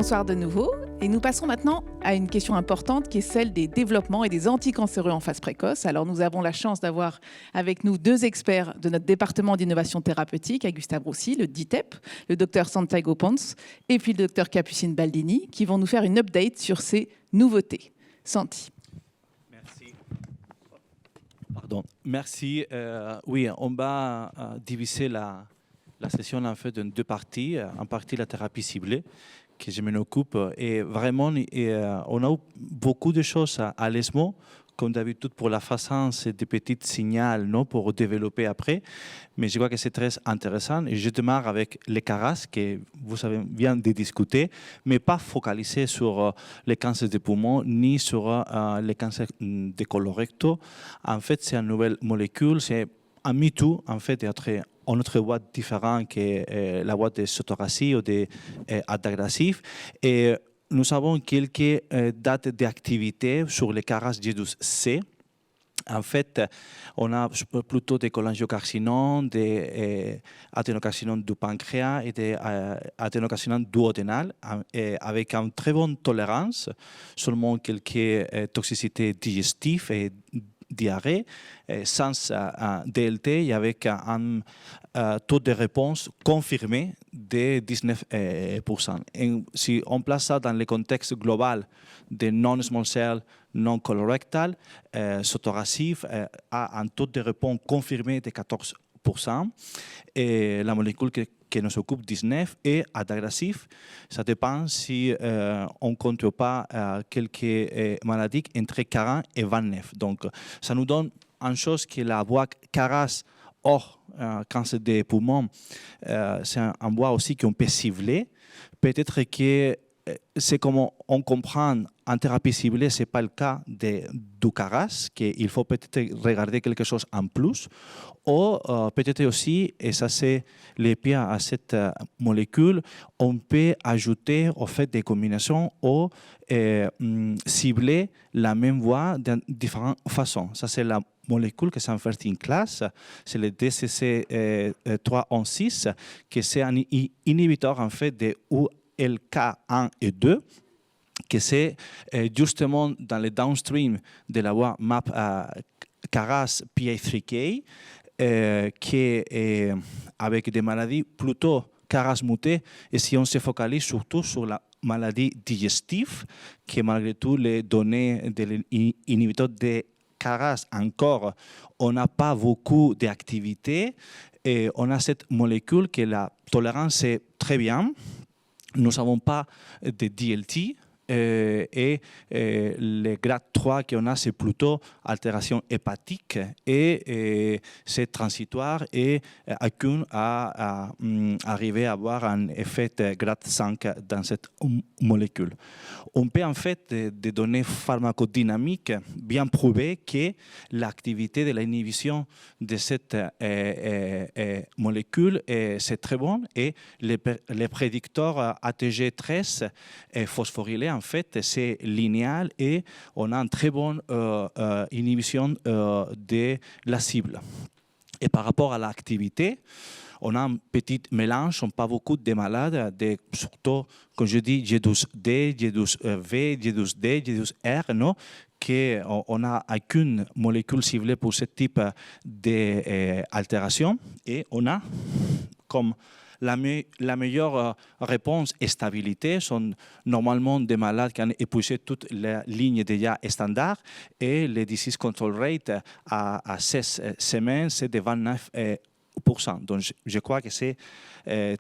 Bonsoir de nouveau. Et nous passons maintenant à une question importante qui est celle des développements et des anticancéreux en phase précoce. Alors nous avons la chance d'avoir avec nous deux experts de notre département d'innovation thérapeutique à Gustave Roussy, le DITEP, le docteur Santiago Pons et puis le docteur Capucine Baldini, qui vont nous faire une update sur ces nouveautés. Santi. Merci. Pardon. Merci. Oui, on va diviser la session en fait en deux parties. En partie la thérapie ciblée, que je m'en occupe. Et vraiment, on a eu beaucoup de choses à l'ESMO. Comme d'habitude, pour la phase 1, c'est des petits signaux, non, pour développer après. Mais je crois que c'est très intéressant. Et je démarre avec les CARAS, que vous avez bien de discuter, mais pas focalisé sur les cancers des poumons, ni sur les cancers de colorecto. En fait, c'est une nouvelle molécule, c'est un MeToo, en fait, entre une autre boîte différente que la boîte de sotoracine ou d'adagrasif. Et nous avons quelques dates d'activité sur les CARAS G12C. En fait, on a plutôt des cholangiocarcinomes, des adénocarcinomes du pancréas et des adénocarcinomes duodénal, avec une très bonne tolérance, seulement quelques toxicités digestives et diarrhée, sans DLT et avec un taux de réponse confirmé de 19%. Et si on place ça dans le contexte global de non-small cell, non-colorectal, sotoracif a un taux de réponse confirmé de 14%. Et la molécule que nous occupe 19 et adagrasif, ça dépend si on ne compte pas quelques maladies entre 40 et 29. Donc, ça nous donne une chose que la voie CARAS hors cancer des poumons, c'est un bois aussi qu'on peut cibler. Peut-être que c'est comme on comprend en thérapie ciblée, ce n'est pas le cas du CARAS, qu'il faut peut-être regarder quelque chose en plus. Ou peut-être aussi, et ça c'est le pire à cette molécule, on peut ajouter au fait des combinaisons ou cibler la même voie de différentes façons. Ça c'est la molécule que c'est en first in class, c'est le DCC316, qui c'est un inhibiteur en fait de ULK1 et 2, que c'est justement dans le downstream de la voie MAP CARAS PI3K, qui est avec des maladies plutôt CARAS mutées, et si on se focalise surtout sur la maladie digestive, qui malgré tout les données de l'inhibiteur de CARAS encore, on n'a pas beaucoup d'activité, et on a cette molécule que la tolérance est très bien. Nous n'avons pas de DLT. Et le grade 3 qu'on a, c'est plutôt altération hépatique et c'est transitoire et aucune à arriver à avoir un effet de grade 5 dans cette molécule. On peut en fait des données pharmacodynamiques bien prouver que l'activité de l'inhibition de cette molécule c'est très bon et les prédicteurs ATG13 et phosphorylés en fait, c'est linéal et on a une très bonne inhibition de la cible. Et par rapport à l'activité, on a un petit mélange, on n'a pas beaucoup de malades, surtout, comme je dis, G12D, G12V, G12D, G12R, non, qu'on n'a aucune molécule ciblée pour ce type d'altération. Et on a comme la meilleure réponse et stabilité sont normalement des malades qui ont épuisé toute la ligne déjà standard et le disease control rate à 16 semaines, c'est de 29%. Donc, je crois que c'est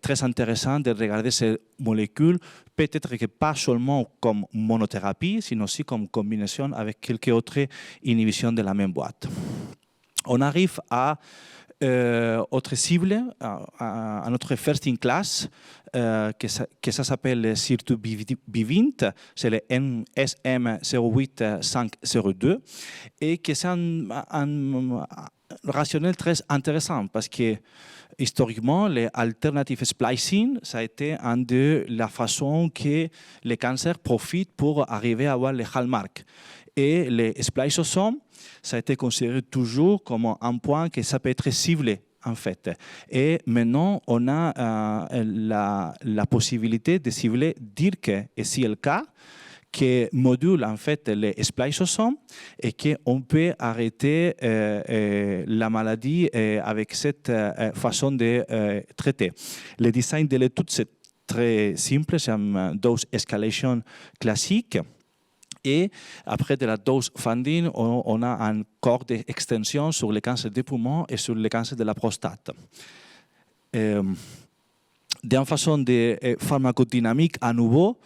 très intéressant de regarder ces molécules, peut-être que pas seulement comme monothérapie, mais aussi comme combinaison avec quelques autres inhibitions de la même boîte. On arrive à autre cible, à notre first in class, que ça s'appelle SIR2B20, c'est le SM08502, et que c'est un rationnel très intéressant parce que historiquement, les alternative splicing, ça a été une de la façon que les cancers profitent pour arriver à avoir les hallmarks. Et les spliceosomes, ça a été considéré toujours comme un point que ça peut être ciblé en fait. Et maintenant, on a la possibilité de cibler DIRC et CLK qui module en fait les spliceosomes et qu'on peut arrêter la maladie avec cette façon de traiter. Le design de l'étude, c'est très simple, c'est un dose escalation classique. Et après de la dose finding, on a un corps d'extension sur le cancer des poumons et sur le cancer de la prostate. D'une façon de pharmacodynamique à nouveau,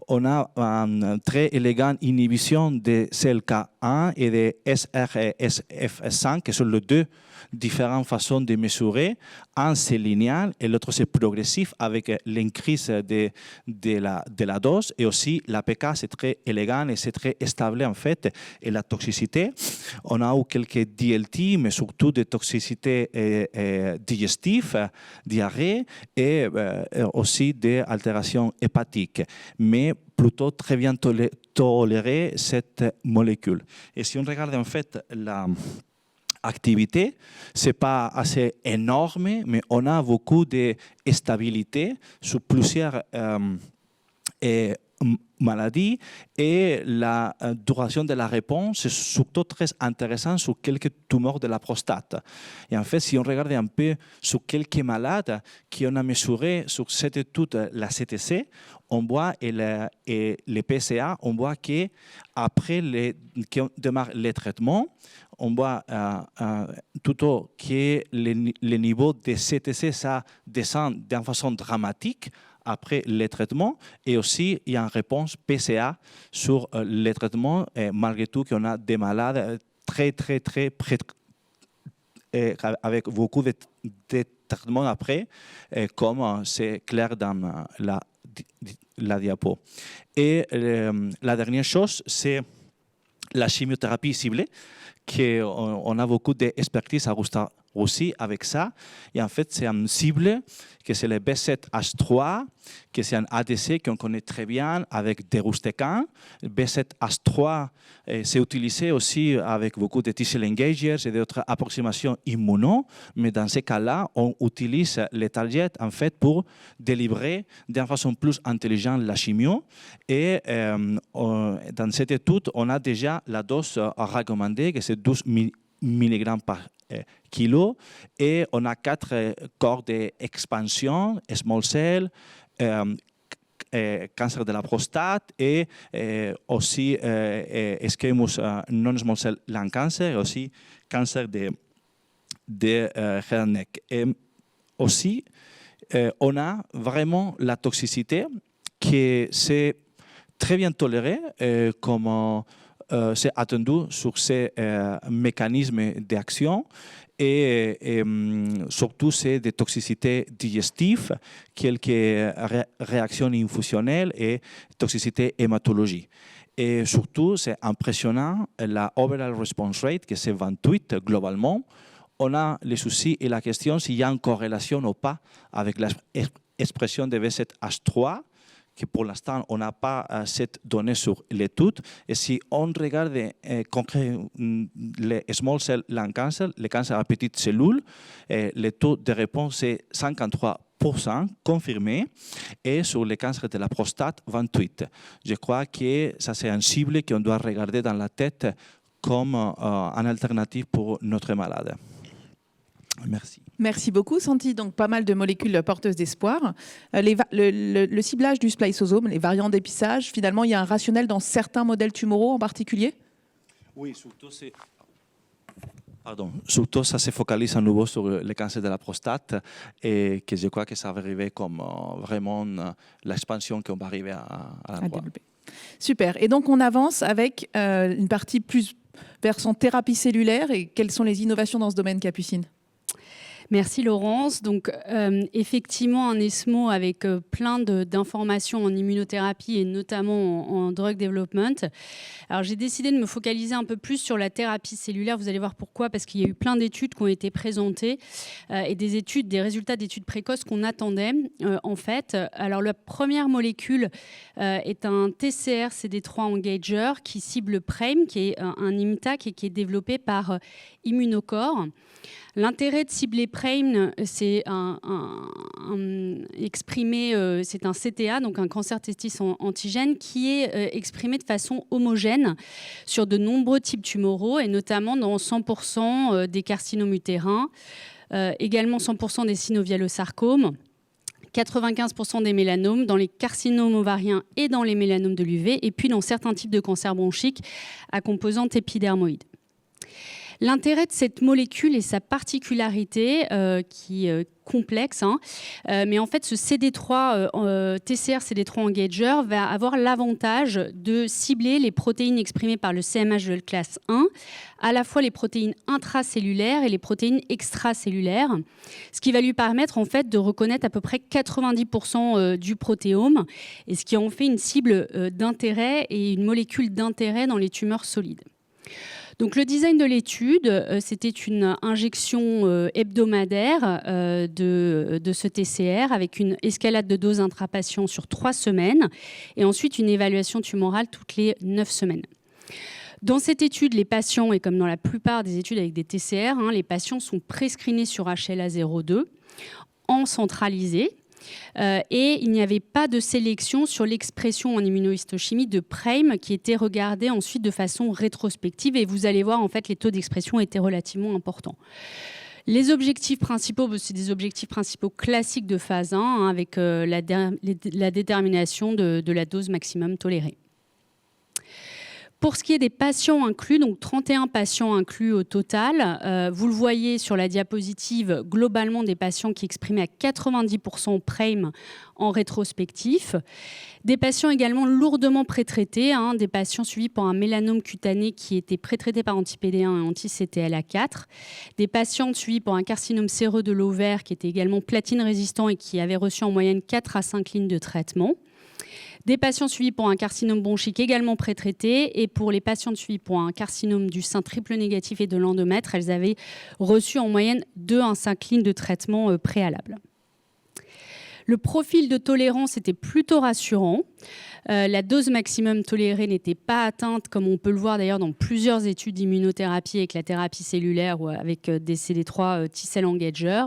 on a une très élégante inhibition de CLK1 et de SRSF5, qui sont les deux différentes façons de mesurer. Un, c'est linéaire et l'autre, c'est progressif avec l'increase de la dose. Et aussi, l'APK, c'est très élégant et c'est très stable en fait. Et la toxicité, on a eu quelques DLT, mais surtout des toxicités digestives, diarrhée et aussi des altérations hépatiques. Mais plutôt très bien tolérer cette molécule. Et si on regarde en fait l'activité, ce n'est pas assez énorme, mais on a beaucoup de stabilité sur plusieurs maladies et la duration de la réponse est surtout très intéressante sur quelques tumeurs de la prostate. Et en fait, si on regarde un peu sur quelques malades qu'on a mesurés sur cette étude, la CTC, on voit et les PCA, on voit qu'après qu'on démarre les traitements, on voit plutôt que le niveau de CTC ça descend d'une façon dramatique après les traitements et aussi il y a une réponse PCA sur les traitements malgré tout qu'on a des malades très avec beaucoup de traitements après comme c'est clair dans la diapo. Et la dernière chose, c'est la chimiothérapie ciblée, qu'on a beaucoup d'expertise à Gustave aussi avec ça. Et en fait, c'est un cible que c'est le B7H3, que c'est un ADC qu'on connaît très bien avec deruxtecan. Le B7H3, c'est utilisé aussi avec beaucoup de T-cell engagers et d'autres approximations immuno. Mais dans ces cas-là, on utilise les targets en fait pour délivrer d'une façon plus intelligente la chimio. Et dans cette étude, on a déjà la dose recommandée, que c'est 12 mg par kilo, et on a 4 corps d'expansion, small cell, cancer de la prostate et aussi squamous non-small cell lung cancer et aussi cancer de head and neck. Et aussi, on a vraiment la toxicité qui c'est très bien tolérée comme c'est attendu sur ces mécanismes d'action et surtout c'est des toxicités digestives, quelques réactions infusionnelles et toxicité hématologie. Et surtout, c'est impressionnant la overall response rate, que c'est 28 globalement. On a les soucis et la question s'il y a une corrélation ou pas avec l'expression de B7H3, que pour l'instant, on n'a pas cette donnée sur l'étude. Et si on regarde les small cell lung cancer, les cancers à petites cellules, le taux de réponse est 53% confirmé et sur les cancers de la prostate, 28%. Je crois que ça, c'est un cible qu'on doit regarder dans la tête comme une alternative pour notre malade. Merci. Merci beaucoup, Santi. Donc, pas mal de molécules porteuses d'espoir. Le ciblage du spliceosome, les variants d'épissage, finalement, il y a un rationnel dans certains modèles tumoraux en particulier? Oui, surtout ça se focalise à nouveau sur le cancer de la prostate et que je crois que ça va arriver comme vraiment l'expansion qu'on va arriver à développer. Super. Et donc, on avance avec une partie plus vers son thérapie cellulaire. Et quelles sont les innovations dans ce domaine, Capucine? Merci Laurence. Donc effectivement un ESMO avec plein d'informations en immunothérapie et notamment en drug development. Alors j'ai décidé de me focaliser un peu plus sur la thérapie cellulaire. Vous allez voir pourquoi, parce qu'il y a eu plein d'études qui ont été présentées et des résultats d'études précoces qu'on attendait en fait. Alors la première molécule est un TCR CD3 engager qui cible PRAME, qui est un IMTAC et qui est développé par Immunocore. L'intérêt de cibler PRAME, c'est c'est un CTA, donc un cancer testis antigène, qui est exprimé de façon homogène sur de nombreux types tumoraux, et notamment dans 100% des carcinomes utérins, également 100% des synovialosarcomes, 95% des mélanomes, dans les carcinomes ovariens et dans les mélanomes de l'UV, et puis dans certains types de cancers bronchiques à composante épidermoïde. L'intérêt de cette molécule et sa particularité, qui est complexe, mais en fait ce CD3, TCR CD3 engager va avoir l'avantage de cibler les protéines exprimées par le CMH de classe 1, à la fois les protéines intracellulaires et les protéines extracellulaires, ce qui va lui permettre en fait de reconnaître à peu près 90% du protéome, et ce qui en fait une cible d'intérêt et une molécule d'intérêt dans les tumeurs solides. Donc, le design de l'étude, c'était une injection hebdomadaire de ce TCR avec une escalade de dose intrapatient sur 3 semaines et ensuite une évaluation tumorale toutes les 9 semaines. Dans cette étude, les patients, et comme dans la plupart des études avec des TCR, les patients sont prescreenés sur HLA-02 en centralisé. Et il n'y avait pas de sélection sur l'expression en immunohistochimie de PRAME qui était regardée ensuite de façon rétrospective. Et vous allez voir, en fait, les taux d'expression étaient relativement importants. Les objectifs principaux, c'est des objectifs principaux classiques de phase 1 avec la détermination de la dose maximum tolérée. Pour ce qui est des patients inclus, donc 31 patients inclus au total, vous le voyez sur la diapositive, globalement des patients qui exprimaient à 90% PRAME en rétrospectif. Des patients également lourdement prétraités, des patients suivis par un mélanome cutané qui était prétraité par anti-PD1 et anti-CTLA4. Des patients suivis par un carcinome séreux de l'ovaire qui était également platine résistant et qui avait reçu en moyenne 4 à 5 lignes de traitement. Des patients suivis pour un carcinome bronchique également prétraité, et pour les patients suivis pour un carcinome du sein triple négatif et de l'endomètre, elles avaient reçu en moyenne 2 à 5 lignes de traitement préalable. Le profil de tolérance était plutôt rassurant. La dose maximum tolérée n'était pas atteinte, comme on peut le voir d'ailleurs dans plusieurs études d'immunothérapie avec la thérapie cellulaire ou avec des CD3 T-cell engager.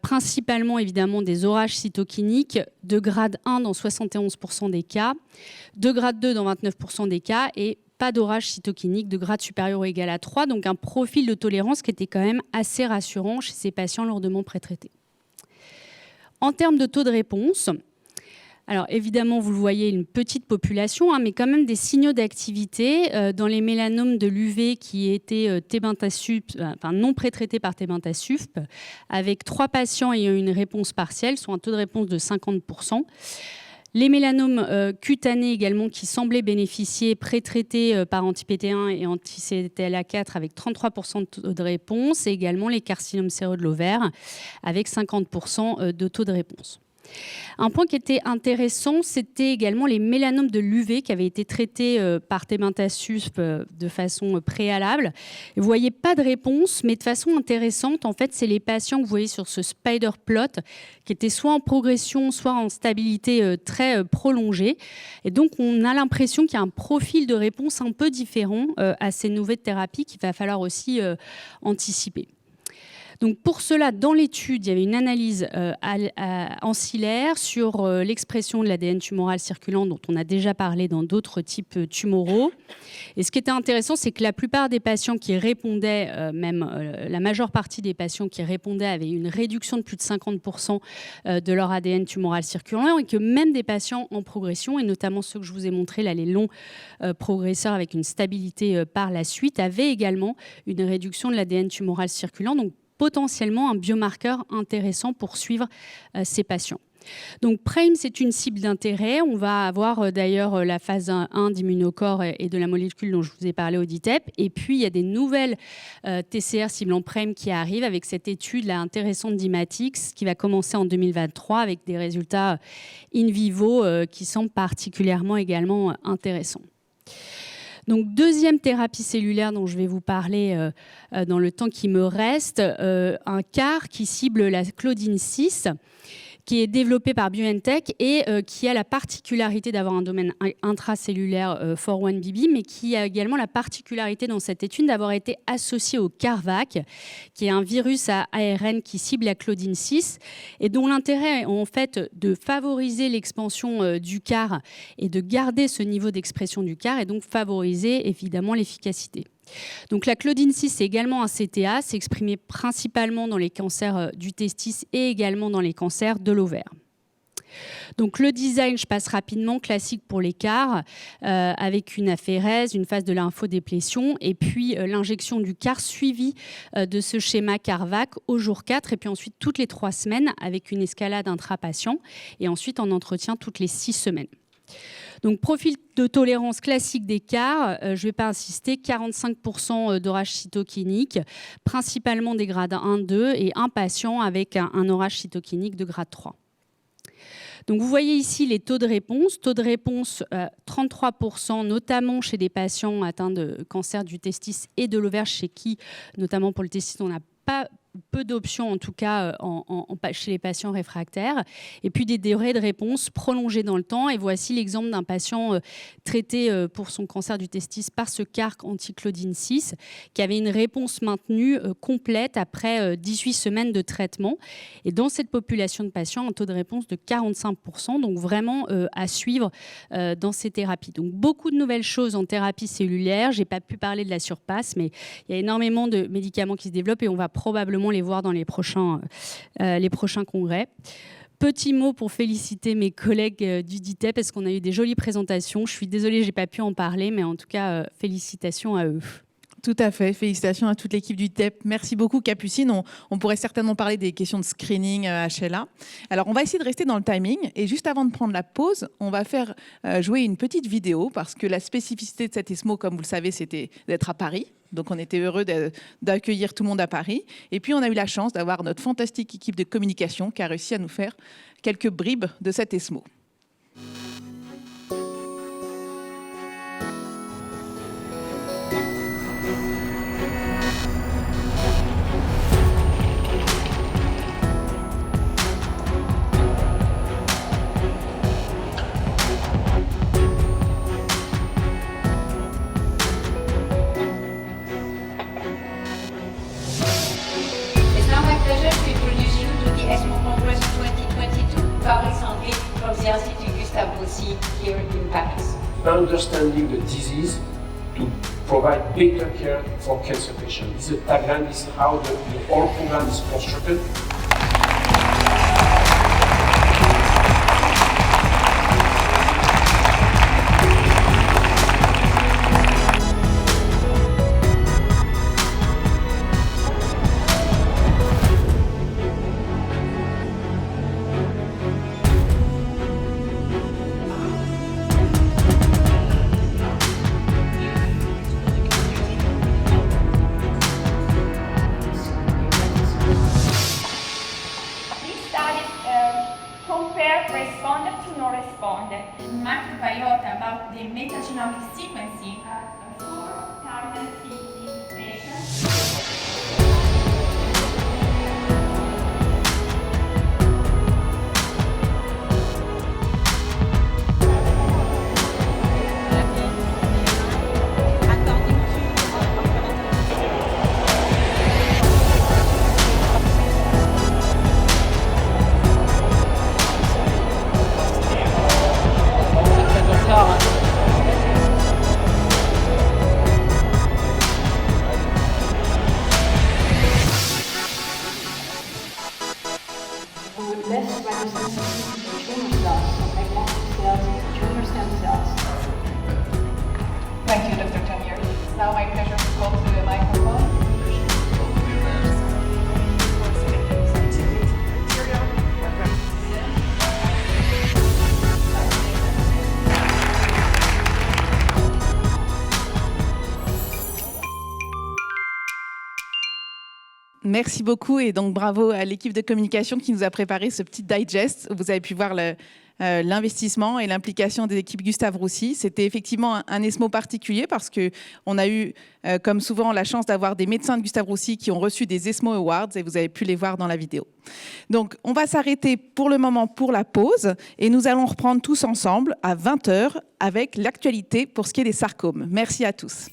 Principalement évidemment des orages cytokiniques de grade 1 dans 71% des cas, de grade 2 dans 29% des cas et pas d'orage cytokinique de grade supérieur ou égal à 3, donc un profil de tolérance qui était quand même assez rassurant chez ces patients lourdement prétraités. En termes de taux de réponse, alors évidemment, vous le voyez, une petite population, mais quand même des signaux d'activité dans les mélanomes de l'UV qui étaient non prétraités par tebentafusp, avec 3 patients ayant une réponse partielle, soit un taux de réponse de 50%. Les mélanomes cutanés également qui semblaient bénéficier prétraités par anti-PT1 et anti-CTLA4 avec 33% de taux de réponse, et également les carcinomes séreux de l'ovaire avec 50% de taux de réponse. Un point qui était intéressant, c'était également les mélanomes de l'UV qui avaient été traités par tebentafusp de façon préalable. Vous ne voyez pas de réponse, mais de façon intéressante, en fait, c'est les patients que vous voyez sur ce spider plot qui étaient soit en progression, soit en stabilité très prolongée. Et donc, on a l'impression qu'il y a un profil de réponse un peu différent à ces nouvelles thérapies qu'il va falloir aussi anticiper. Donc pour cela, dans l'étude, il y avait une analyse ancillaire sur l'expression de l'ADN tumoral circulant dont on a déjà parlé dans d'autres types tumoraux. Et ce qui était intéressant, c'est que la plupart des patients qui répondaient, la majeure partie des patients qui répondaient avaient une réduction de plus de 50% de leur ADN tumoral circulant, et que même des patients en progression, et notamment ceux que je vous ai montrés, là, les longs progresseurs avec une stabilité par la suite, avaient également une réduction de l'ADN tumoral circulant. Donc potentiellement un biomarqueur intéressant pour suivre ces patients. Donc PRAME, c'est une cible d'intérêt. On va avoir d'ailleurs la phase 1 d'immunocore et de la molécule dont je vous ai parlé au DITEP. Et puis, il y a des nouvelles TCR ciblant PRAME qui arrivent avec cette étude là, intéressante d'Imatix qui va commencer en 2023 avec des résultats in vivo qui semblent particulièrement également intéressants. Donc, deuxième thérapie cellulaire dont je vais vous parler dans le temps qui me reste, un CAR qui cible la Claudine 6, qui est développé par BioNTech et qui a la particularité d'avoir un domaine intracellulaire 4-1BB, mais qui a également la particularité dans cette étude d'avoir été associé au CARVac, qui est un virus à ARN qui cible la claudine 6 et dont l'intérêt est en fait de favoriser l'expansion du CAR et de garder ce niveau d'expression du CAR et donc favoriser évidemment l'efficacité. Donc la claudine 6, c'est également un CTA, c'est exprimé principalement dans les cancers du testis et également dans les cancers de l'ovaire. Donc le design, je passe rapidement, classique pour les CAR, avec une aphérèse, une phase de lymphodéplétion et puis l'injection du CAR suivie de ce schéma CARVac au jour 4 et puis ensuite toutes les 3 semaines avec une escalade intrapatient et ensuite en entretien toutes les 6 semaines. Donc, profil de tolérance classique des CAR, je ne vais pas insister, 45% d'orage cytokinique, principalement des grades 1, 2 et un patient avec un orage cytokinique de grade 3. Donc, vous voyez ici les taux de réponse. Taux de réponse 33%, notamment chez des patients atteints de cancer du testis et de l'ovaire, chez qui, notamment pour le testis, on n'a pas peu d'options, en tout cas chez les patients réfractaires, et puis des durées de réponse prolongées dans le temps. Et voici l'exemple d'un patient traité pour son cancer du testis par ce CAR anti-claudine 6, qui avait une réponse maintenue complète après 18 semaines de traitement. Et dans cette population de patients, un taux de réponse de 45%, donc vraiment à suivre dans ces thérapies. Donc beaucoup de nouvelles choses en thérapie cellulaire. Je n'ai pas pu parler de la surpasse, mais il y a énormément de médicaments qui se développent et on va probablement les voir dans les prochains congrès. Petit mot pour féliciter mes collègues du DITEP parce qu'on a eu des jolies présentations. Je suis désolée, je n'ai pas pu en parler, mais en tout cas, félicitations à eux. Tout à fait. Félicitations à toute l'équipe du TEP. Merci beaucoup, Capucine. On pourrait certainement parler des questions de screening HLA. Alors, on va essayer de rester dans le timing. Et juste avant de prendre la pause, on va faire jouer une petite vidéo parce que la spécificité de cet ESMO, comme vous le savez, c'était d'être à Paris. Donc, on était heureux d'accueillir tout le monde à Paris. Et puis, on a eu la chance d'avoir notre fantastique équipe de communication qui a réussi à nous faire quelques bribes de cet ESMO. Here in Paris. Understanding the disease to provide better care for cancer patients. This tagline is how the whole program is constructed. Microbiota about the metagenomic sequencing of 4,050 patients. Thank you, Dr. Tamier. It's now my pleasure to call to the microphone. Merci beaucoup et donc bravo à l'équipe de communication qui nous a préparé ce petit digest. Vous avez pu voir l'investissement et l'implication des équipes Gustave Roussy. C'était effectivement un ESMO particulier parce qu'on a eu, comme souvent, la chance d'avoir des médecins de Gustave Roussy qui ont reçu des ESMO Awards et vous avez pu les voir dans la vidéo. Donc, on va s'arrêter pour le moment pour la pause et nous allons reprendre tous ensemble à 20h avec l'actualité pour ce qui est des sarcomes. Merci à tous.